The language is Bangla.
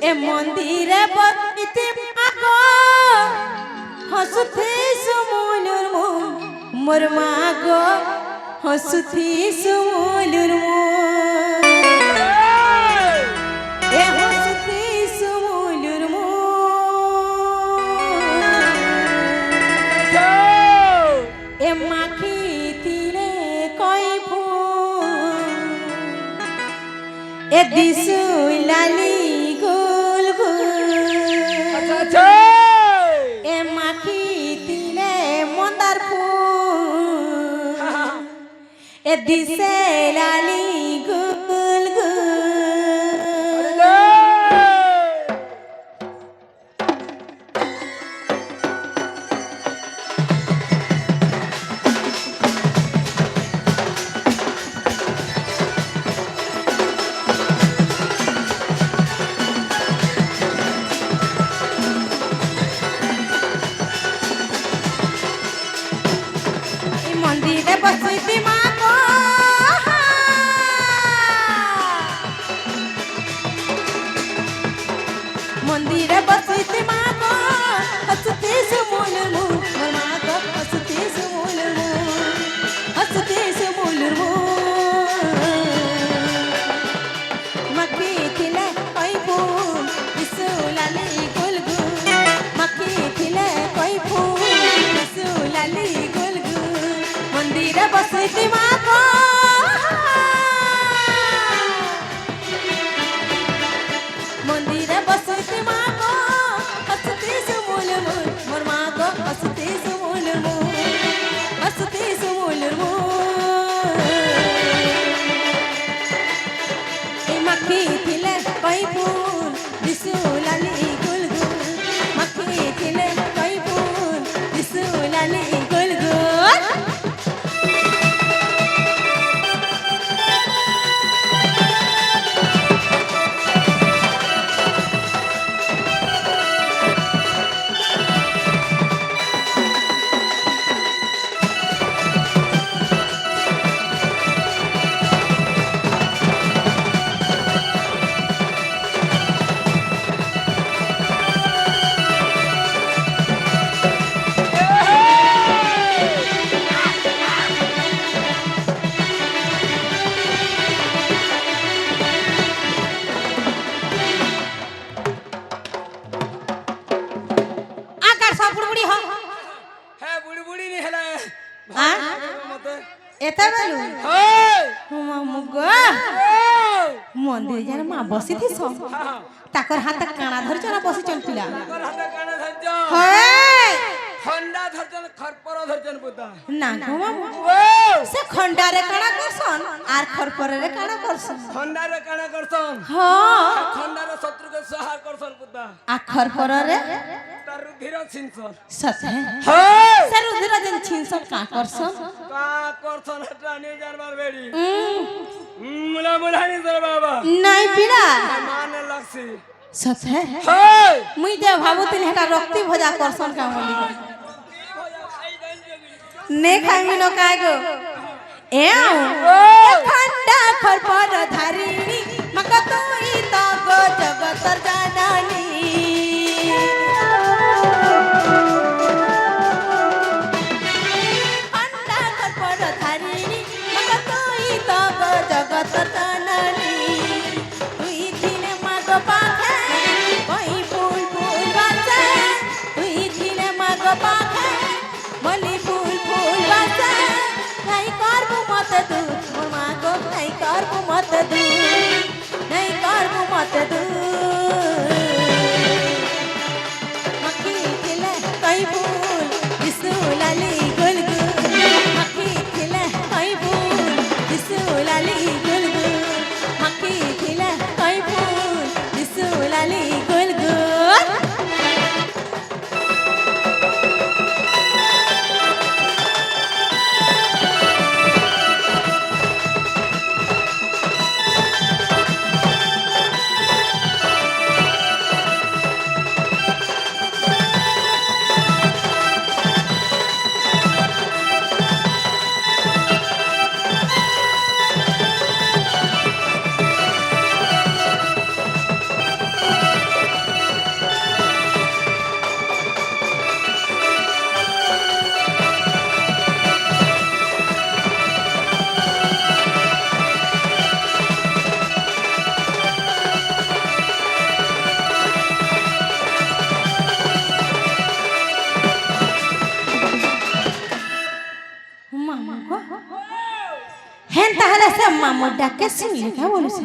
এ মন্দিরে বসিতে মাগো হসুথি সুমুলুর মোর মাগো হসুথি সুমুলুর এ হসুথি সুমুলুর এ মাখি তিরে কই ফুল এ দিশু লালি গুল গুল এ মাখি তিলে মন্দার ফুল এ দিশে লালি গুল গুল মন্দিরে বসিতি মাগো মন্দিরে বসিতি মাগো হসতি সুমুলুর মোর মাগো হসতি সুমুলুর হসতি সুমুলুর মাখি থিলে কই ফুল বিশুলালি গুল গুল মাখি থিলে কই ফুল বিশুলালি গুল গুল মন্দিরে বসিতি মাগো মন্দিরে বসিতি মাগো হসতি সুমুলুর মোর মাগো হসতি সুমুলুর হসতি সুমুলুর এ মাখি থিলে কই ফুল বিশুলালি গুল গুল মাখি থিলে কই ফুল বিশুলালি গুল গুল আকার সব বুড়ি হ হ্যাঁ বুড়ি বুড়ি নি হেলা হ্যাঁ মতে এতে বেলু হেই হুমা মুগো মন্দিরে যার মা বসিথিস তাকর হাতে কানা ধরছ না বসিছন পিলা তোর হাতে কানে ধরছ হয় খন্ডা ধরছন খরপর ধরছন পুতা না ঘুমা ও সে খন্ডারে কানা করছন আর খরপরে কানা করছন খন্ডারে কানে করছন হ্যাঁ খন্ডারে শত্রুকে সংহার করছন পুতা আর খরপরে তার রুধির ছিনছন সতে হেই সে রুধির দিন ছিনছন কা করছন কা করছন এটা নিয়ে জানবার বেড়ি মুলা মুলা নি তোর বাবা নাই পিলা মানে লাগছি সতে হেই মুই যে ভাবুতিন হেটা রক্তি ভজা করছন কা বলি নে খাইমি ন কাগো এও খন্ডা খরপর ধারিণী মকা তুই তো গো জগতর জানানি খন্ডা খরপর ধারিণী মকা তুই তো গো জগতর জানানি তুই দিনে মাগো পাখে কই ফুল ফুল বাজে তুই দিনে মাগো পাখে মলি ফুল ফুল বাজে নাই করবো মত দু মোর মাগো নাই করবো মত দু নাই করবো মত দু মাখি খিলে কই ফুল বিশুলালি গুল গুল মাখি খিলে কই ফুল বিশুলালি গুল গুল মাখি খিলে কই ফুল বিশুলালি গুল গুল হেলে সে মামু ডাকে শুনলে কে বলছে